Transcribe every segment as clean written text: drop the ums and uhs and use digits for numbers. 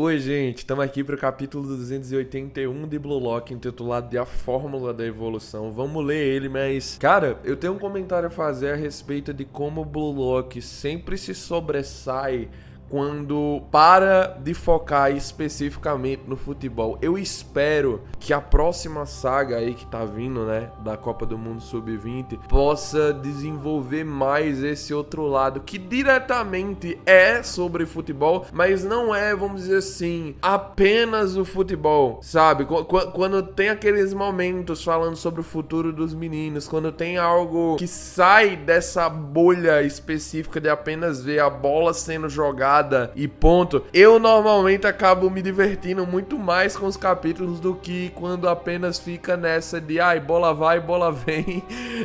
Oi, gente, estamos aqui para o capítulo 281 de Blue Lock, intitulado de A Fórmula da Evolução. Vamos ler ele, mas, cara, eu tenho um comentário a fazer a respeito de como o Blue Lock sempre se sobressai quando para de focar especificamente no futebol. Eu espero que a próxima saga aí que tá vindo, né, da Copa do Mundo Sub-20, possa desenvolver mais esse outro lado, que diretamente é sobre futebol, mas não é, vamos dizer assim, apenas o futebol, sabe? Quando tem aqueles momentos falando sobre o futuro dos meninos, quando tem algo que sai dessa bolha específica de apenas ver a bola sendo jogada e ponto, eu normalmente acabo me divertindo muito mais com os capítulos do que quando apenas fica nessa de bola vai, bola vem,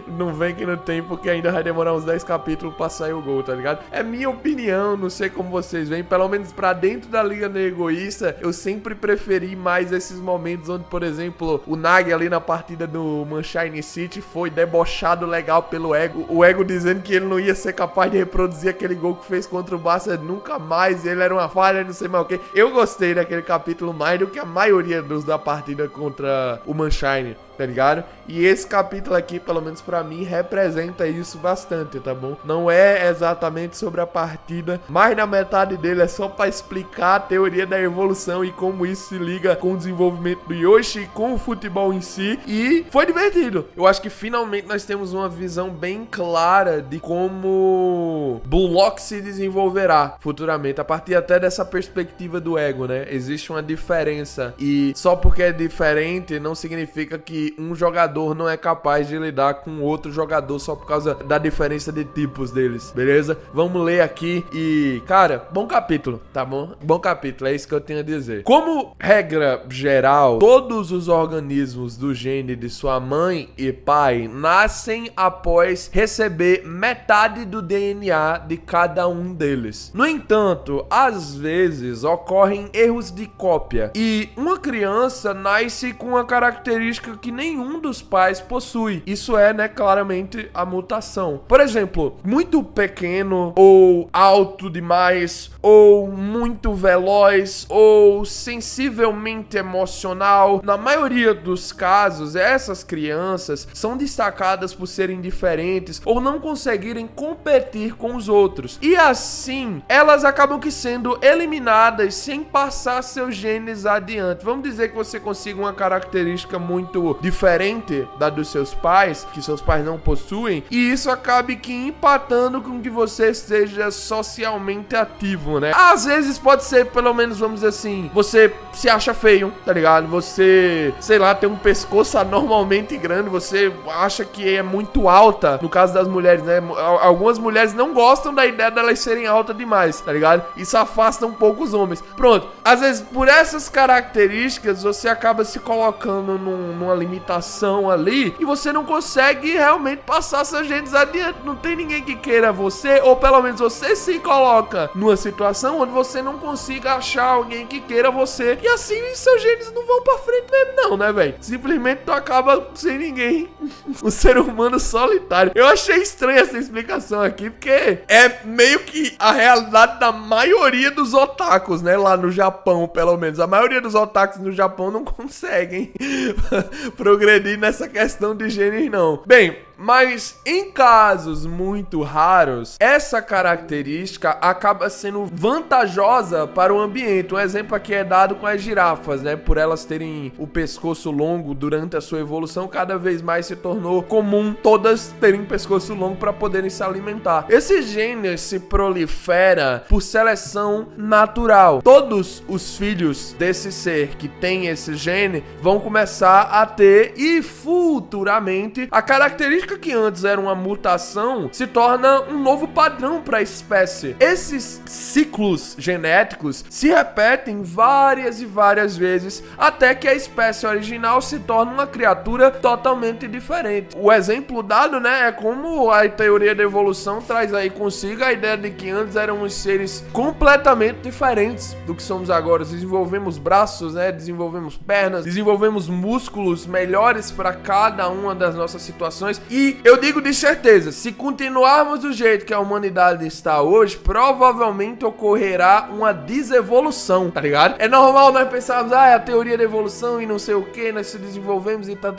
não vem que não tem, porque ainda vai demorar uns 10 capítulos pra sair o gol, tá ligado? É minha opinião, não sei como vocês veem, pelo menos pra dentro da Liga Nerd Egoísta, eu sempre preferi mais esses momentos onde, por exemplo, o Nag ali na partida do Manchester City foi debochado legal pelo Ego, o Ego dizendo que ele não ia ser capaz de reproduzir aquele gol que fez contra o Barça nunca mais, ele era uma falha, não sei mais o que. Eu gostei daquele capítulo mais do que a maioria dos da partida contra o Manchester, tá ligado? E esse capítulo aqui, pelo menos pra mim, representa isso bastante, tá bom? Não é exatamente sobre a partida, mais na metade dele é só pra explicar a teoria da evolução e como isso se liga com o desenvolvimento do Yoshi e com o futebol em si, e foi divertido. Eu acho que finalmente nós temos uma visão bem clara de como Blue Lock se desenvolverá futuramente, a partir até dessa perspectiva do Ego, né? Existe uma diferença, e só porque é diferente não significa que um jogador não é capaz de lidar com outro jogador só por causa da diferença de tipos deles, beleza? Vamos ler aqui e, cara, bom capítulo, tá bom? Bom capítulo, é isso que eu tenho a dizer. Como regra geral, todos os organismos do gene de sua mãe e pai nascem após receber metade do DNA de cada um deles. No entanto, às vezes ocorrem erros de cópia e uma criança nasce com uma característica que nenhum dos pais possui. Isso é, né, claramente a mutação. Por exemplo, muito pequeno ou alto demais, ou muito veloz, ou sensivelmente emocional. Na maioria dos casos, essas crianças são destacadas por serem diferentes ou não conseguirem competir com os outros. E assim, elas acabam que sendo eliminadas sem passar seus genes adiante. Vamos dizer que você consiga uma característica muito diferente da dos seus pais, que seus pais não possuem, e isso acabe que empatando com que você seja socialmente ativo, né? Às vezes pode ser, pelo menos, vamos dizer assim, você se acha feio, tá ligado? Você, sei lá, tem um pescoço anormalmente grande, você acha que é muito alta, no caso das mulheres, né? Algumas mulheres não gostam da ideia delas serem altas demais, tá ligado? Isso afasta um pouco os homens. Pronto, às vezes por essas características você acaba se colocando numa limitação ali e você não consegue realmente passar seus genes adiante. Não tem ninguém que queira você, ou pelo menos você se coloca numa situação onde você não consiga achar alguém que queira você, e assim seus genes não vão pra frente mesmo não, né, velho? Simplesmente tu acaba sem ninguém. Um ser humano solitário. Eu achei estranha essa explicação aqui, porque é meio que a realidade da maioria dos otakus, né, lá no Japão, pelo menos. A maioria dos otakus no Japão não conseguem progredir nessa questão de genes, não. Bem, mas em casos muito raros, essa característica acaba sendo vantajosa para o ambiente. Um exemplo aqui é dado com as girafas, né? Por elas terem o pescoço longo durante a sua evolução, cada vez mais se tornou comum todas terem pescoço longo para poderem se alimentar. Esse gene se prolifera por seleção natural. Todos os filhos desse ser que tem esse gene vão começar a ter, e futuramente a característica que antes era uma mutação se torna um novo padrão para a espécie. Esses ciclos genéticos se repetem várias e várias vezes até que a espécie original se torna uma criatura totalmente diferente. O exemplo dado, né, é como a teoria da evolução traz aí consigo a ideia de que antes éramos seres completamente diferentes do que somos agora. Desenvolvemos braços, né, desenvolvemos pernas, desenvolvemos músculos melhores para cada uma das nossas situações, e E eu digo de certeza, se continuarmos do jeito que a humanidade está hoje, provavelmente ocorrerá uma desevolução, tá ligado? É normal nós pensarmos, é a teoria da evolução e não sei o que, nós se desenvolvemos e tá.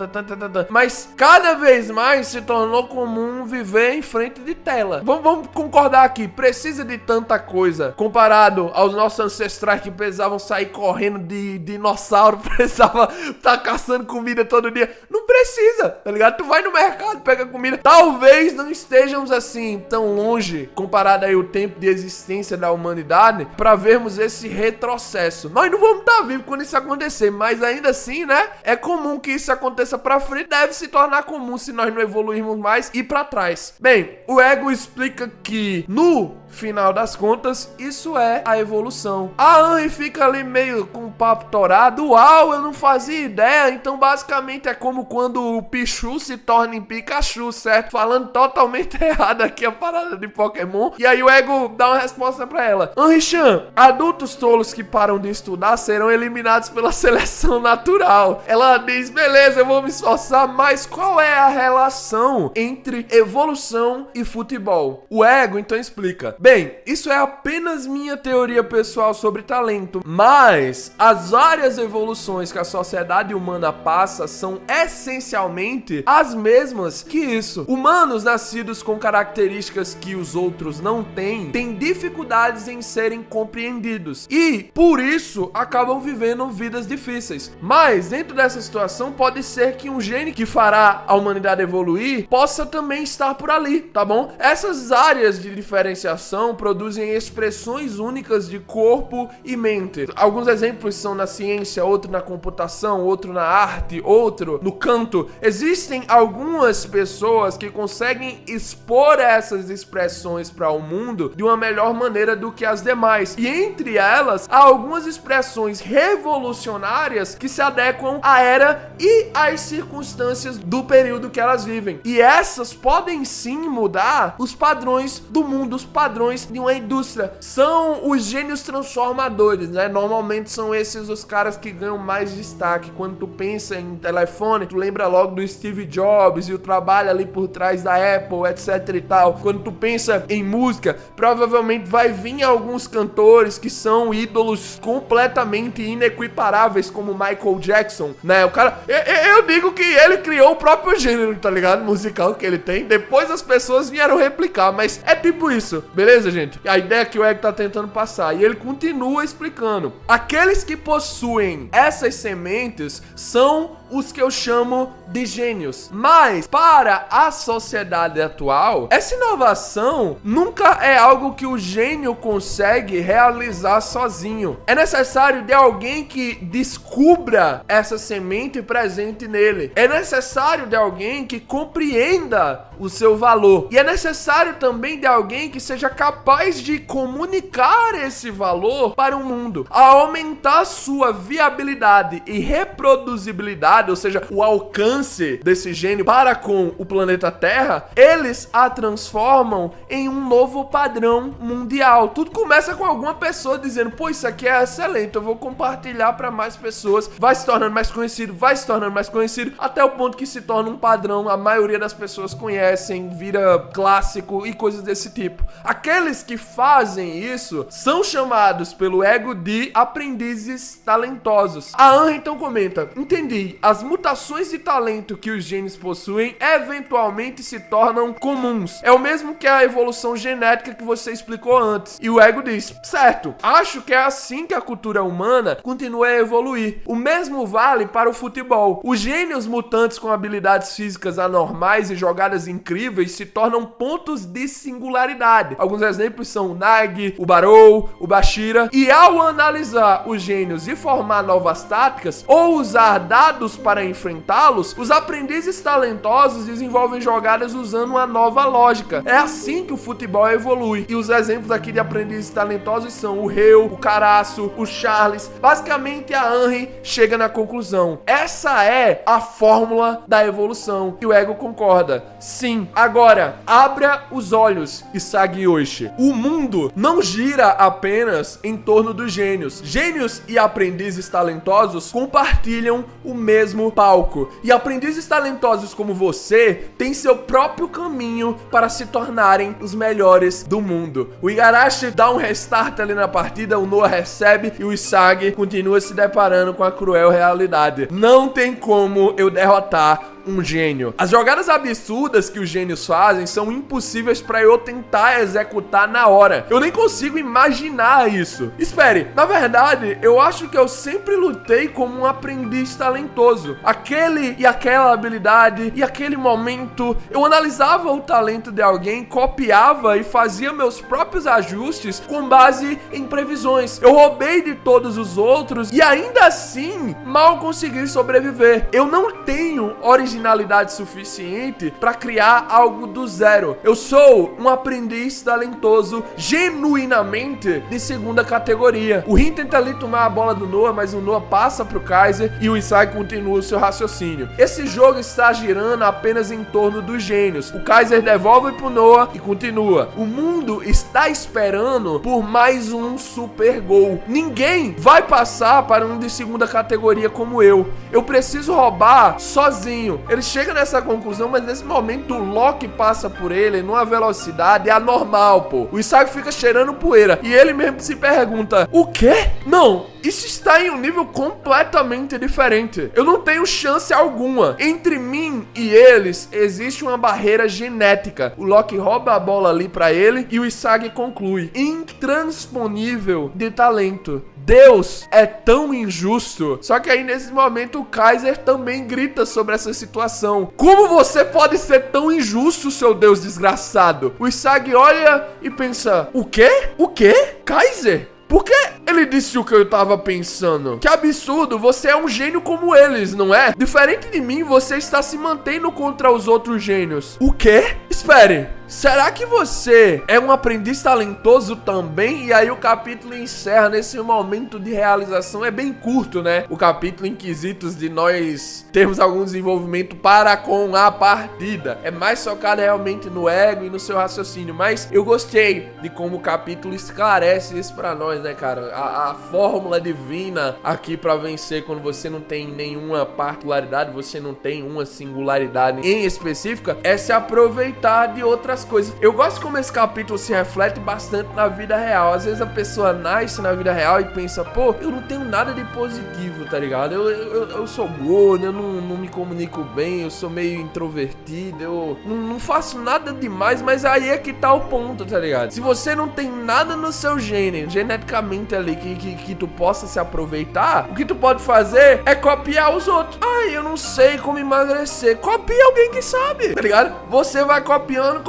Mas cada vez mais se tornou comum viver em frente de tela. Vamos concordar aqui, precisa de tanta coisa comparado aos nossos ancestrais que precisavam sair correndo de dinossauro, precisava estar caçando comida todo dia. Não precisa, tá ligado? Tu vai no mercado, pega comida. Talvez não estejamos assim tão longe comparado aí o tempo de existência da humanidade pra vermos esse retrocesso. Nós não vamos estar vivos quando isso acontecer, mas ainda assim, né? É comum que isso aconteça pra frente, deve se tornar comum se nós não evoluirmos mais e pra trás. Bem, o Ego explica que no final das contas, isso é a evolução. A Anne fica ali meio com o papo torado. Uau, eu não fazia ideia. Então basicamente é como quando o Pichu se torna em Pikachu, certo? Falando totalmente errado aqui a parada de Pokémon. E aí o Ego dá uma resposta pra ela. Henri-chan, adultos tolos que param de estudar serão eliminados pela seleção natural. Ela diz, beleza, eu vou me esforçar, mas qual é a relação entre evolução e futebol? O Ego então explica. Bem, isso é apenas minha teoria pessoal sobre talento, mas as várias evoluções que a sociedade humana passa são essencialmente as mesmas que isso. Humanos nascidos com características que os outros não têm dificuldades em serem compreendidos e, por isso, acabam vivendo vidas difíceis. Mas, dentro dessa situação, pode ser que um gene que fará a humanidade evoluir possa também estar por ali, tá bom? Essas áreas de diferenciação produzem expressões únicas de corpo e mente. Alguns exemplos são na ciência, outro na computação, outro na arte, outro no canto. Existem algumas pessoas que conseguem expor essas expressões para o mundo de uma melhor maneira do que as demais. E entre elas, há algumas expressões revolucionárias que se adequam à era e às circunstâncias do período que elas vivem. E essas podem sim mudar os padrões do mundo, os padrões de uma indústria. São os gênios transformadores, né? Normalmente são esses os caras que ganham mais destaque. Quando tu pensa em telefone, tu lembra logo do Steve Jobs e o trabalho ali por trás da Apple, etc e tal. Quando tu pensa em música, provavelmente vai vir alguns cantores que são ídolos completamente inequiparáveis, como Michael Jackson, né? O cara, eu digo que ele criou o próprio gênero, tá ligado? Musical que ele tem. Depois as pessoas vieram replicar, mas é tipo isso, beleza, gente? A ideia que o Ego tá tentando passar. E ele continua explicando. Aqueles que possuem essas sementes são os que eu chamo de gênios. Mas, para a sociedade atual, essa inovação nunca é algo que o gênio consegue realizar sozinho. É necessário de alguém que descubra essa semente presente nele. É necessário de alguém que compreenda o seu valor. E é necessário também de alguém que seja capaz de comunicar esse valor para o mundo. Ao aumentar sua viabilidade e reproduzibilidade, ou seja, o alcance desse gênio para com o planeta Terra, eles a transformam em um novo padrão mundial. Tudo começa com alguma pessoa dizendo, pô, isso aqui é excelente, eu vou compartilhar para mais pessoas, vai se tornando mais conhecido, até o ponto que se torna um padrão, a maioria das pessoas conhecem, vira clássico e coisas desse tipo. Aqueles que fazem isso são chamados pelo Ego de aprendizes talentosos. A Anne então comenta, entendi, as mutações de talento que os genes possuem eventualmente se tornam comuns. É o mesmo que a evolução genética que você explicou antes. E o Ego diz, certo, acho que é assim que a cultura humana continua a evoluir. O mesmo vale para o futebol. Os gênios mutantes com habilidades físicas anormais e jogadas incríveis se tornam pontos de singularidade. Alguns exemplos são o Nagi, o Barou, o Bashira. E ao analisar os gênios e formar novas táticas, ou usar dados para enfrentá-los, os aprendizes talentosos desenvolvem jogadas usando uma nova lógica. É assim que o futebol evolui. E os exemplos aqui de aprendizes talentosos são o Reu, o Caraço, o Charles. Basicamente, a Henry chega na conclusão. Essa é a fórmula da evolução. E o Ego concorda. Sim. Agora, abra os olhos e segue hoje. existe. O mundo não gira apenas em torno dos gênios. Gênios e aprendizes talentosos compartilham o mesmo palco. E aprendizes talentosos como você têm seu próprio caminho para se tornarem os melhores do mundo. O Igarashi dá um restart ali na partida, o Noah recebe e o Isagi continua se deparando com a cruel realidade. Não tem como eu derrotar um gênio. As jogadas absurdas que os gênios fazem são impossíveis pra eu tentar executar na hora. Eu nem consigo imaginar isso. Espere, na verdade, eu acho que eu sempre lutei como um aprendiz talentoso. Aquele e aquela habilidade e aquele momento, eu analisava o talento de alguém, copiava e fazia meus próprios ajustes com base em previsões. Eu roubei de todos os outros e ainda assim mal consegui sobreviver. Eu não tenho originalidade suficiente para criar algo do zero. Eu sou um aprendiz talentoso genuinamente de segunda categoria. O Rin tenta ali tomar a bola do Noah, mas o Noah passa pro Kaiser e o Isagi continua o seu raciocínio. Esse jogo está girando apenas em torno dos gênios. O Kaiser devolve pro Noah e continua. O mundo está esperando por mais um super gol. Ninguém vai passar para um de segunda categoria como eu. Eu preciso roubar sozinho. Ele chega nessa conclusão, mas nesse momento o Loki passa por ele numa velocidade anormal, pô. O Isagi fica cheirando poeira e ele mesmo se pergunta: o quê? Não, isso está em um nível completamente diferente. Eu não tenho chance alguma. Entre mim e eles existe uma barreira genética. O Loki rouba a bola ali pra ele e o Isagi conclui: intransponível de talento. Deus é tão injusto. Só que aí nesse momento o Kaiser também grita sobre essa situação. Como você pode ser tão injusto, seu Deus desgraçado? O Isagi olha e pensa: o quê? O quê? Kaiser? Por que ele disse o que eu tava pensando? Que absurdo, você é um gênio como eles, não é? Diferente de mim, você está se mantendo contra os outros gênios. O quê? Espere, será que você é um aprendiz talentoso também? E aí o capítulo encerra nesse momento de realização. É bem curto, né? O capítulo em quesitos de nós termos algum desenvolvimento para com a partida. É mais focado realmente no ego e no seu raciocínio. Mas eu gostei de como o capítulo esclarece isso pra nós, né, cara? A fórmula divina aqui pra vencer quando você não tem nenhuma particularidade, você não tem uma singularidade em específica, é se aproveitar de outras coisas. Eu gosto como esse capítulo se reflete bastante na vida real. Às vezes a pessoa nasce na vida real e pensa: pô, eu não tenho nada de positivo, tá ligado? Eu sou gordo, eu não me comunico bem, eu sou meio introvertido, eu não faço nada demais, mas aí é que tá o ponto, tá ligado? Se você não tem nada no seu gene, geneticamente ali, que tu possa se aproveitar, o que tu pode fazer é copiar os outros. Ai, eu não sei como emagrecer. Copia alguém que sabe, tá ligado? Você vai copiando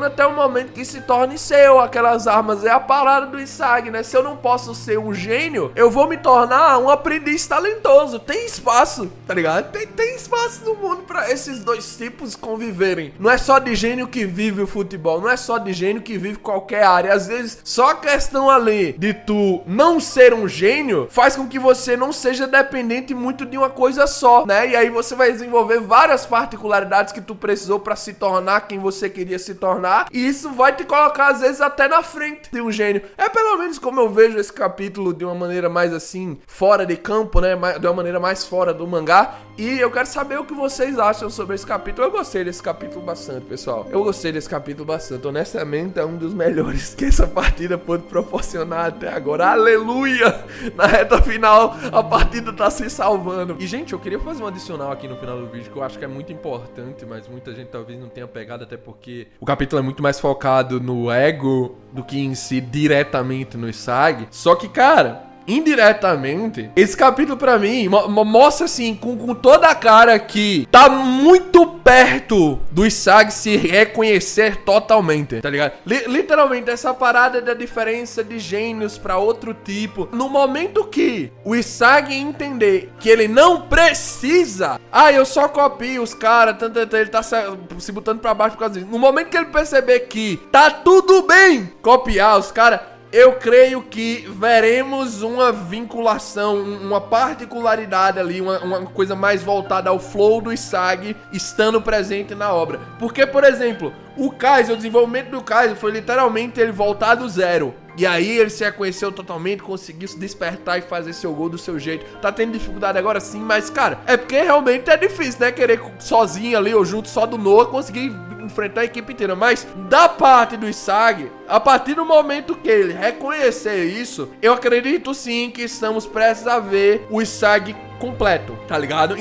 até o momento que se torne seu. Aquelas armas é a parada do Isagi, né? Se eu não posso ser um gênio, eu vou me tornar um aprendiz talentoso. Tem espaço, tá ligado? Tem espaço no mundo pra esses dois tipos conviverem. Não é só de gênio que vive o futebol, não é só de gênio que vive qualquer área. Às vezes, só a questão ali de tu não ser um gênio faz com que você não seja dependente muito de uma coisa só, né? E aí você vai desenvolver várias particularidades que tu precisou pra se tornar quem você queria se tornar, e isso vai te colocar às vezes até na frente de um gênio. É pelo menos como eu vejo esse capítulo, de uma maneira mais assim, fora de campo, né? De uma maneira mais fora do mangá. E eu quero saber o que vocês acham sobre esse capítulo. Eu gostei desse capítulo bastante, pessoal. Eu gostei desse capítulo bastante. Honestamente, é um dos melhores que essa partida pôde proporcionar até agora. Aleluia! Na reta final, a partida tá se salvando. E, gente, eu queria fazer um adicional aqui no final do vídeo, que eu acho que é muito importante, mas muita gente talvez não tenha pegado, até porque o capítulo é muito mais focado no ego do que em si diretamente no Isagi. Só que, cara, indiretamente, esse capítulo pra mim mostra assim, com toda a cara, que tá muito perto do Isagi se reconhecer totalmente, tá ligado? Literalmente, essa parada da diferença de gênios pra outro tipo. No momento que o Isagi entender que ele não precisa, eu só copio os caras, ele tá se botando pra baixo por causa disso. No momento que ele perceber que tá tudo bem copiar os caras, eu creio que veremos uma vinculação, uma particularidade ali, uma coisa mais voltada ao flow do Isagi estando presente na obra. Porque, por exemplo, o Kaiser, o desenvolvimento do Kaiser foi literalmente ele voltar do zero. E aí ele se reconheceu totalmente, conseguiu se despertar e fazer seu gol do seu jeito. Tá tendo dificuldade agora sim, mas, cara, é porque realmente é difícil, né? Querer sozinho ali, ou junto só do Noah, conseguir enfrentar a equipe inteira. Mas, da parte do Isagi, a partir do momento que ele reconhecer isso, eu acredito sim que estamos prestes a ver o Isagi completo, tá ligado?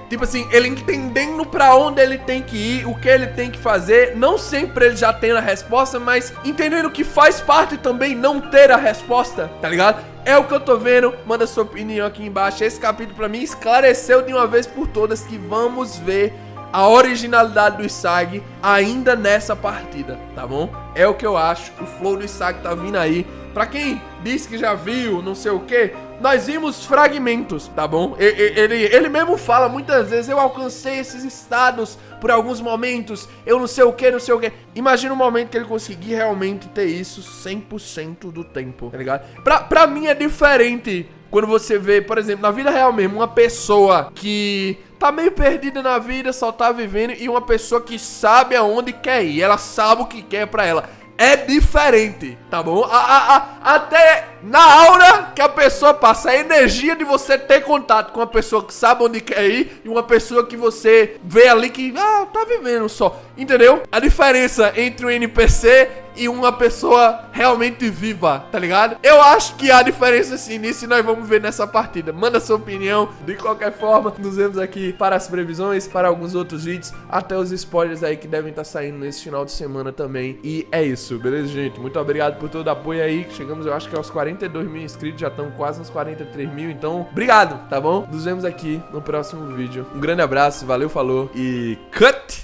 Tipo assim, ele entendendo pra onde ele tem que ir, o que ele tem que fazer. Não sempre ele já tem a resposta, mas entendendo que faz parte também não ter a resposta, tá ligado? É o que eu tô vendo, manda sua opinião aqui embaixo. Esse capítulo pra mim esclareceu de uma vez por todas que vamos ver a originalidade do Isagi ainda nessa partida, tá bom? É o que eu acho, o flow do Isagi tá vindo aí. Pra quem disse que já viu, não sei o que, nós vimos fragmentos, tá bom? Ele mesmo fala muitas vezes, eu alcancei esses estados por alguns momentos, eu não sei o que, não sei o que. Imagina um momento que ele conseguir realmente ter isso 100% do tempo, tá ligado? Pra mim é diferente quando você vê, por exemplo, na vida real mesmo, uma pessoa que tá meio perdida na vida, só tá vivendo, e uma pessoa que sabe aonde quer ir, ela sabe o que quer pra ela. É diferente, tá bom? Até na aura que a pessoa passa, a energia de você ter contato com uma pessoa que sabe onde quer ir e uma pessoa que você vê ali que, tá vivendo só, entendeu? A diferença entre um NPC e uma pessoa realmente viva, tá ligado? Eu acho que há diferença sim nisso e nós vamos ver nessa partida. Manda sua opinião. De qualquer forma, nos vemos aqui para as previsões, para alguns outros vídeos, até os spoilers aí que devem estar saindo nesse final de semana também. E é isso, beleza, gente? Muito obrigado por todo o apoio aí. Chegamos, eu acho que aos 42 mil inscritos, já estamos quase nos 43 mil. Então, obrigado, tá bom? Nos vemos aqui no próximo vídeo. Um grande abraço, valeu, falou e cut!